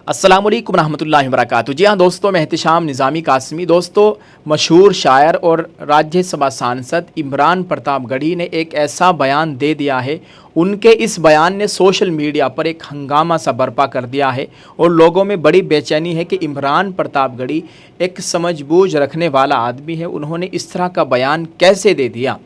अस्सलामुअलैकुम रहमतुल्लाहि व बरकातुहू। जी हाँ दोस्तों, मैं एहतिशाम निज़ामी कासमी। दोस्तों, मशहूर शायर और राज्यसभा सांसद इमरान प्रतापगढ़ी ने एक ऐसा बयान दे दिया है। उनके इस बयान ने सोशल मीडिया पर एक हंगामा सा बर्पा कर दिया है और लोगों में बड़ी बेचैनी है कि इमरान प्रतापगढ़ी एक समझबूझ रखने वाला आदमी है, उन्होंने इस तरह का बयान कैसे दे दिया।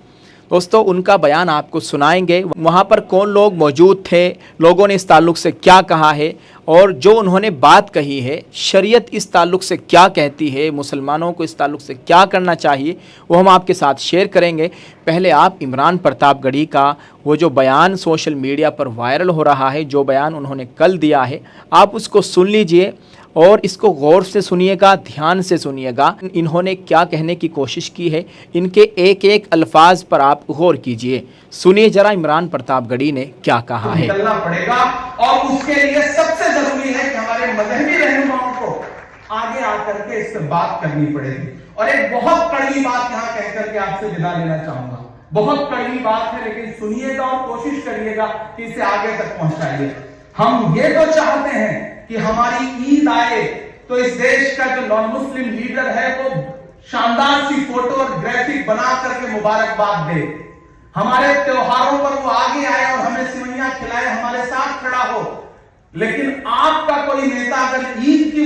दोस्तों, उनका बयान आपको सुनाएंगे। वहाँ पर कौन लोग मौजूद थे, लोगों ने इस ताल्लुक़ से क्या कहा है और जो उन्होंने बात कही है, शरीयत इस ताल्लुक़ से क्या कहती है, मुसलमानों को इस ताल्लुक़ से क्या करना चाहिए, वो हम आपके साथ शेयर करेंगे। पहले आप इमरान प्रतापगढ़ी का वो जो बयान सोशल मीडिया पर वायरल हो रहा है, जो बयान उन्होंने कल दिया है, आप उसको सुन लीजिए और इसको गौर से सुनिएगा, ध्यान से सुनिएगा। इन्होंने क्या कहने की कोशिश की है, इनके एक एक अल्फाज पर आप गौर कीजिए। सुनिए जरा इमरान प्रतापगढ़ी ने क्या कहा है। निकलना पड़ेगा और उसके लिए सबसे जरूरी है कि हमारे मजहबी रहनुमाओं को आगे आकर के इस पर बात करनी पड़ेगी। और एक बहुत कड़वी बात यहाँ कहकर के आपसे विदा लेना चाहूंगा। बहुत कड़वी बात है, लेकिन सुनिएगा और कोशिश करिएगा कि इसे आगे तक पहुंचाइए। हम ये तो चाहते हैं कि हमारी ईद आए तो इस देश का जो नॉन मुस्लिम लीडर है वो शानदार सी फोटो और ग्राफिक बना करके मुबारकबाद दे। हमारे त्योहारों पर वो आगे आए और हमें सिवैयां खिलाए, हमारे साथ खड़ा हो। लेकिन आपका कोई नेता अगर ईद की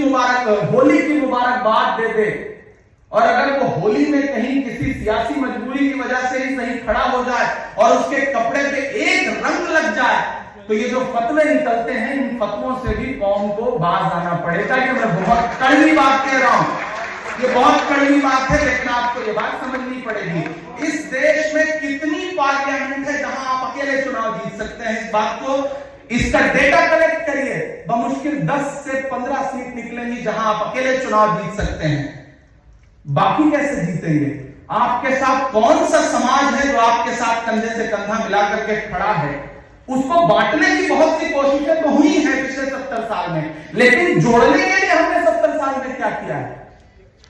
होली की मुबारकबाद दे दे और अगर वो होली में कहीं किसी सियासी मजबूरी की वजह से ही सही खड़ा हो जाए और उसके कपड़े पे एक रंग लग जाए, तो ये जो फतवे निकलते हैं, इन फतवों से भी कौम को बाज आना पड़ेगा। ये मैं बहुत कड़वी बात कह रहा हूं, ये बहुत कड़वी बात है, लेकिन आपको ये बात समझनी पड़ेगी। इस देश में कितनी पार्लियामेंट है जहां आप अकेले चुनाव जीत सकते हैं? इस बात को, इसका डेटा कलेक्ट करिए। बमुश्किल 10 से 15 सीट निकलेंगी जहां आप अकेले चुनाव जीत सकते हैं। बाकी कैसे जीतेंगे? आपके साथ कौन सा समाज है जो आपके साथ कंधे से कंधा मिला करके खड़ा है? उसको बांटने की बहुत सी कोशिशें तो हुई हैं पिछले 70 साल में, लेकिन जोड़ने के लिए हमने 70 साल में क्या किया है?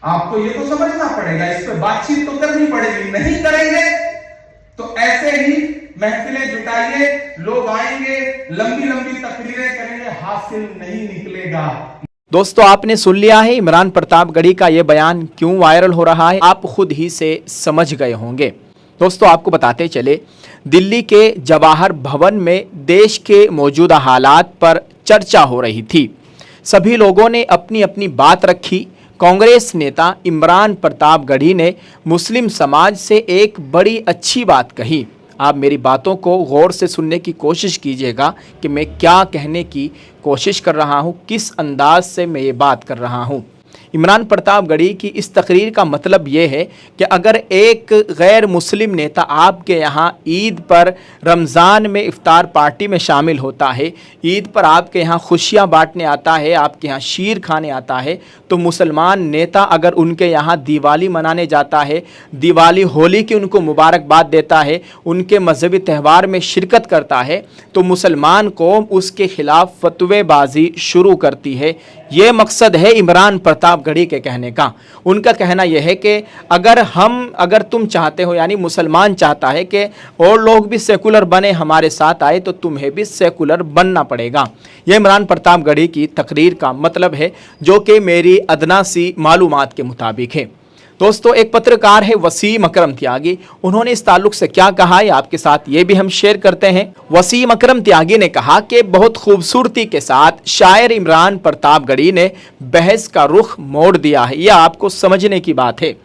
आपको ये तो समझना पड़ेगा, इस पर बातचीत तो करनी पड़ेगी। नहीं करेंगे तो ऐसे ही महफिलें जुटाइए, लोग आएंगे, लंबी लंबी तकरीरें करेंगे, हासिल नहीं निकलेगा। दोस्तों, आपने सुन लिया है इमरान प्रतापगढ़ी का ये बयान क्यों वायरल हो रहा है, आप खुद ही से समझ गए होंगे। दोस्तों, आपको बताते चले, दिल्ली के जवाहर भवन में देश के मौजूदा हालात पर चर्चा हो रही थी। सभी लोगों ने अपनी अपनी बात रखी। कांग्रेस नेता इमरान प्रतापगढ़ी ने मुस्लिम समाज से एक बड़ी अच्छी बात कही। आप मेरी बातों को गौर से सुनने की कोशिश कीजिएगा कि मैं क्या कहने की कोशिश कर रहा हूँ, किस अंदाज से मैं ये बात कर रहा हूँ। इमरान प्रतापगढ़ी की इस तकरीर का मतलब ये है कि अगर एक गैर मुस्लिम नेता आपके यहाँ ईद पर, रमज़ान में इफ्तार पार्टी में शामिल होता है, ईद पर आपके यहाँ खुशियाँ बांटने आता है, आपके यहाँ शीर खाने आता है, तो मुसलमान नेता अगर उनके यहाँ दिवाली मनाने जाता है, दिवाली होली की उनको मुबारकबाद देता है, उनके मजहबी त्यौहार में शिरकत करता है, तो मुसलमान कौम उसके ख़िलाफ़ फतवेबाजी शुरू करती है। ये मकसद है इमरान प्रतापगढ़ी के कहने का। उनका कहना यह है कि अगर तुम चाहते हो, यानी मुसलमान चाहता है कि और लोग भी सेकुलर बने, हमारे साथ आए, तो तुम्हें भी सेकुलर बनना पड़ेगा। यह इमरान प्रतापगढ़ी की तकरीर का मतलब है, जो कि मेरी अदना सी मालूमात के मुताबिक है। दोस्तों, एक पत्रकार है वसीम अकरम त्यागी, उन्होंने इस ताल्लुक से क्या कहा है आपके साथ ये भी हम शेयर करते हैं। वसीम अकरम त्यागी ने कहा कि बहुत खूबसूरती के साथ शायर इमरान प्रतापगढ़ी ने बहस का रुख मोड़ दिया है। यह आपको समझने की बात है,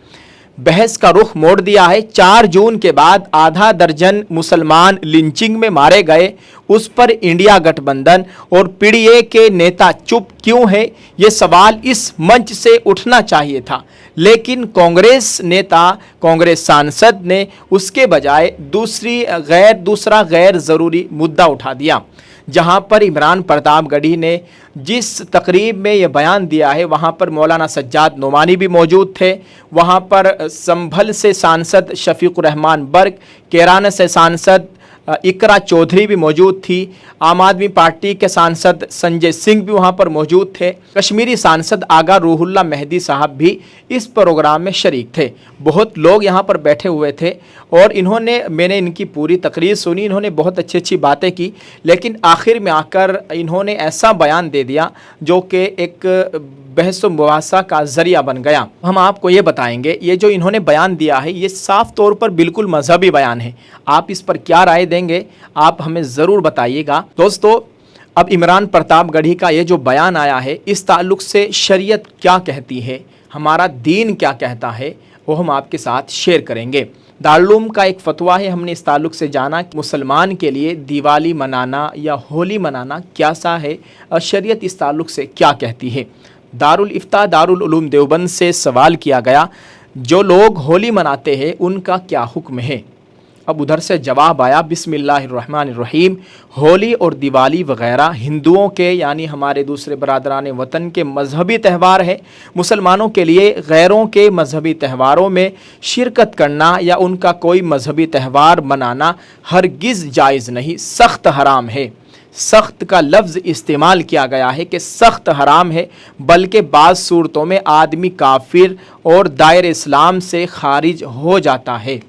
बहस का रुख मोड़ दिया है। 4 जून के बाद आधा दर्जन मुसलमान लिंचिंग में मारे गए, उस पर इंडिया गठबंधन और पीडीए के नेता चुप क्यों है, ये सवाल इस मंच से उठना चाहिए था। लेकिन कांग्रेस नेता, कांग्रेस सांसद ने उसके बजाय दूसरा गैर ज़रूरी मुद्दा उठा दिया। जहां पर इमरान प्रतापगढ़ी ने जिस तकरीब में ये बयान दिया है, वहां पर मौलाना सज्जाद नोमानी भी मौजूद थे, वहां पर संभल से सांसद शफीकुर रहमान बर्क, केराना से सांसद इकरा चौधरी भी मौजूद थी, आम आदमी पार्टी के सांसद संजय सिंह भी वहाँ पर मौजूद थे, कश्मीरी सांसद आगा रूहुल्लाह मेहदी साहब भी इस प्रोग्राम में शरीक थे। बहुत लोग यहाँ पर बैठे हुए थे और मैंने इनकी पूरी तकरीर सुनी, इन्होंने बहुत अच्छी अच्छी बातें की, लेकिन आखिर में आकर इन्होंने ऐसा बयान दे दिया जो कि एक बहस व मुबासा का ज़रिया बन गया। हम आपको ये बताएंगे, ये जो इन्होंने बयान दिया है ये साफ़ तौर पर बिल्कुल मजहबी बयान है। आप इस पर क्या राय देंगे, आप हमें ज़रूर बताइएगा। दोस्तों, अब इमरान प्रतापगढ़ी का ये जो बयान आया है, इस ताल्लुक़ से शरीयत क्या कहती है, हमारा दीन क्या कहता है, वो हम आपके साथ शेयर करेंगे। दारुल का एक फ़तवा है, हमने इस ताल्लुक़ से जाना कि मुसलमान के लिए दिवाली मनाना या होली मनाना क्या सा है और शरीयत इस ताल्लुक़ से क्या कहती है। दारुल इफ्ता दारुल उलूम देवबंद से सवाल किया गया, जो लोग होली मनाते हैं उनका क्या हुक्म है। अब उधर से जवाब आया, बिस्मिल्लाहिर्रहमानिर्रहीम, होली और दिवाली वग़ैरह हिंदुओं के यानी हमारे दूसरे बरादरान वतन के मजहबी त्यौहार है। मुसलमानों के लिए गैरों के मजहबी त्यौहारों में शिरकत करना या उनका कोई मजहबी त्यौहार मनाना हरगिज़ जायज़ नहीं, सख्त हराम है। सख्त का लफ्ज़ इस्तेमाल किया गया है कि सख्त हराम है, बल्कि बाज़ सूरतों में आदमी काफिर और दायरे इस्लाम से खारिज हो जाता है।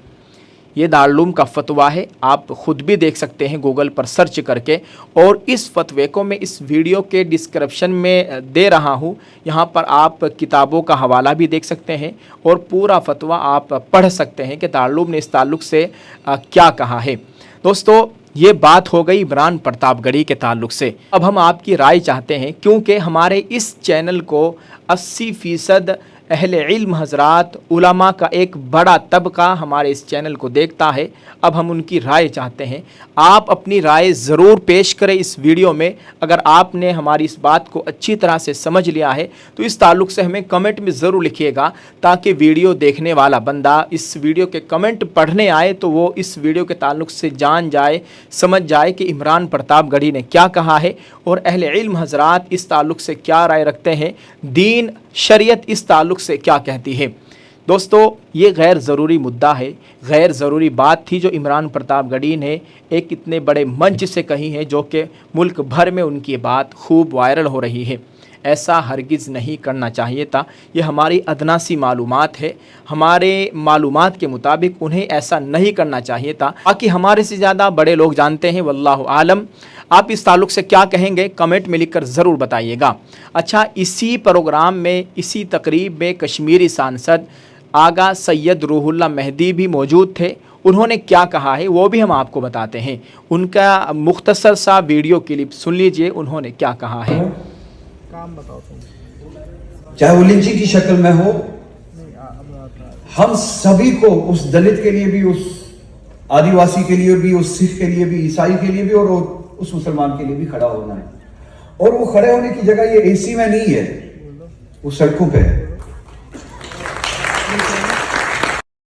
ये दारुल का फतवा है, आप ख़ुद भी देख सकते हैं गूगल पर सर्च करके, और इस फतवे को मैं इस वीडियो के डिस्क्रिप्शन में दे रहा हूँ। यहाँ पर आप किताबों का हवाला भी देख सकते हैं और पूरा फतवा आप पढ़ सकते हैं कि दारुल ने इस ताल्लुक़ से क्या कहा है। दोस्तों, ये बात हो गई इमरान प्रतापगढ़ी के ताल्लुक़ से। अब हम आपकी राय चाहते हैं, क्योंकि हमारे इस चैनल को 80% अहले इल्म हज़रात उलमा का एक बड़ा तबका हमारे इस चैनल को देखता है। अब हम उनकी राय चाहते हैं, आप अपनी राय ज़रूर पेश करें इस वीडियो में। अगर आपने हमारी इस बात को अच्छी तरह से समझ लिया है तो इस ताल्लुक़ से हमें कमेंट में ज़रूर लिखिएगा, ताकि वीडियो देखने वाला बंदा इस वीडियो के कमेंट पढ़ने आए तो वो इस वीडियो के ताल्लुक़ से जान जाए, समझ जाए कि इमरान प्रतापगढ़ी ने क्या कहा है और अहले इल्म हज़रात इस ताल्लुक़ से क्या राय रखते हैं, दीन शरीयत इस ताल्लुक़ से क्या कहती है। दोस्तों, ये गैर ज़रूरी मुद्दा है, गैर ज़रूरी बात थी जो इमरान प्रतापगढ़ी ने एक इतने बड़े मंच से कही है, जो कि मुल्क भर में उनकी बात खूब वायरल हो रही है। ऐसा हरगिज़ नहीं करना चाहिए था। ये हमारी अदना सी मालूमात है, हमारे मालूमात के मुताबिक उन्हें ऐसा नहीं करना चाहिए था। बाकी हमारे से ज़्यादा बड़े लोग जानते हैं, वल्लाहु आलम। आप इस ताल्लुक़ से क्या कहेंगे, कमेंट में लिखकर ज़रूर बताइएगा। अच्छा, इसी प्रोग्राम में, इसी तकरीब में कश्मीरी सांसद आगा सैयद रूहुल्लाह मेहदी भी मौजूद थे। उन्होंने क्या कहा है वो भी हम आपको बताते हैं। उनका मुख्तसर सा वीडियो क्लिप सुन लीजिए, उन्होंने क्या कहा है। काम बताओ तुम। चाहे वो लिंचिंग की शक्ल में हो, हम सभी को, उस दलित के लिए भी, उस आदिवासी के लिए भी, उस सिख के लिए भी, ईसाई के लिए भी और उस मुसलमान के लिए भी खड़ा होना है। और वो खड़े होने की जगह ये एसी में नहीं है, वो सड़कों पे है।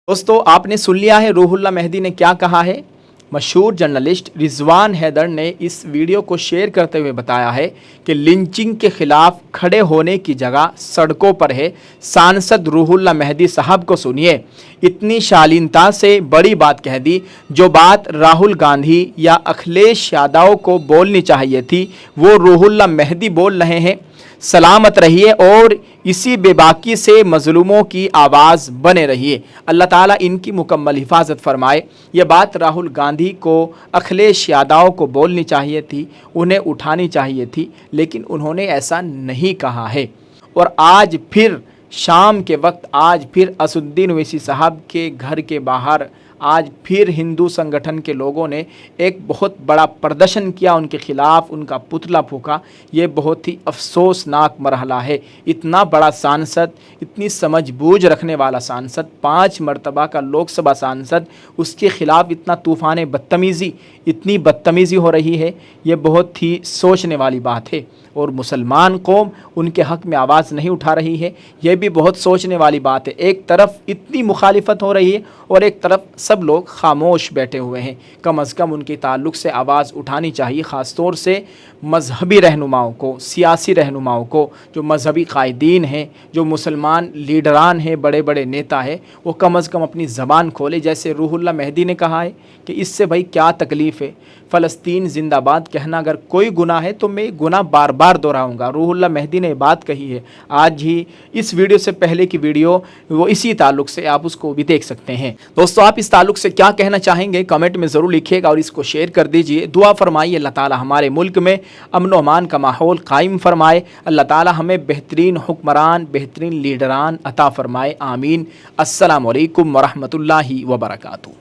दोस्तों, आपने सुन लिया है रूहुल्लाह मेहदी ने क्या कहा है। मशहूर जर्नलिस्ट रिजवान हैदर ने इस वीडियो को शेयर करते हुए बताया है कि लिंचिंग के खिलाफ खड़े होने की जगह सड़कों पर है। सांसद रूहुल्लाह मेहदी साहब को सुनिए, इतनी शालीनता से बड़ी बात कह दी। जो बात राहुल गांधी या अखिलेश यादव को बोलनी चाहिए थी वो रूहुल्लाह मेहदी बोल रहे हैं। सलामत रहिए और इसी बेबाकी से मज़लूमों की आवाज़ बने रहिए। अल्लाह ताला इनकी मुकम्मल हिफाजत फरमाए। ये बात राहुल गांधी को, अखिलेश यादव को बोलनी चाहिए थी, उन्हें उठानी चाहिए थी, लेकिन उन्होंने ऐसा नहीं कहा है। और आज फिर शाम के वक्त, आज फिर असुद्दीन ओवैसी साहब के घर के बाहर आज फिर हिंदू संगठन के लोगों ने एक बहुत बड़ा प्रदर्शन किया, उनके ख़िलाफ़ उनका पुतला फूंका। ये बहुत ही अफसोसनाक मरहला है। इतना बड़ा सांसद, इतनी समझबूझ रखने वाला सांसद, 5 मरतबा का लोकसभा सांसद, उसके ख़िलाफ़ इतना तूफ़ान बदतमीज़ी, इतनी बदतमीज़ी हो रही है, ये बहुत ही सोचने वाली बात है। और मुसलमान कौम उनके हक़ में आवाज़ नहीं उठा रही है, यह भी बहुत सोचने वाली बात है। एक तरफ इतनी मुखालिफत हो रही है और एक तरफ सब लोग खामोश बैठे हुए हैं। कम अज़ कम उनके ताल्लुक़ से आवाज़ उठानी चाहिए, ख़ास तौर से मजहबी रहनुमाओं को, सियासी रहनुमाओं को, जो मजहबी कायदीन हैं, जो मुसलमान लीडरान हैं, बड़े बड़े नेता हैं, वो कम अज़ कम अपनी ज़बान खोले। जैसे रूहुल्लाह मेहदी ने कहा है कि इससे भाई क्या तकलीफ़ है, फ़लस्तीन ज़िंदाबाद कहना अगर कोई गुनाह है तो मैं गुनाह बार बार दोहराऊँगा। रूहुल्लाह मेहदी ने बात कही है, आज ही इस वीडियो से पहले की वीडियो वो इसी ताल्लुक़ से आप उसको भी देख सकते हैं। दोस्तों, आप इस ताल्लुक़ से क्या कहना चाहेंगे कमेंट में ज़रूर लिखिएगा और इसको शेयर कर दीजिए। दुआ फरमाइए अल्लाह ताला हमारे मुल्क में अमन व अमान का माहौल कायम फरमाए। अल्लाह ताला हमें बेहतरीन हुक्मरान, बेहतरीन लीडरान अता फरमाए। आमीन। अस्सलामु अलैकुम व रहमतुल्लाहि व बरकातुहू।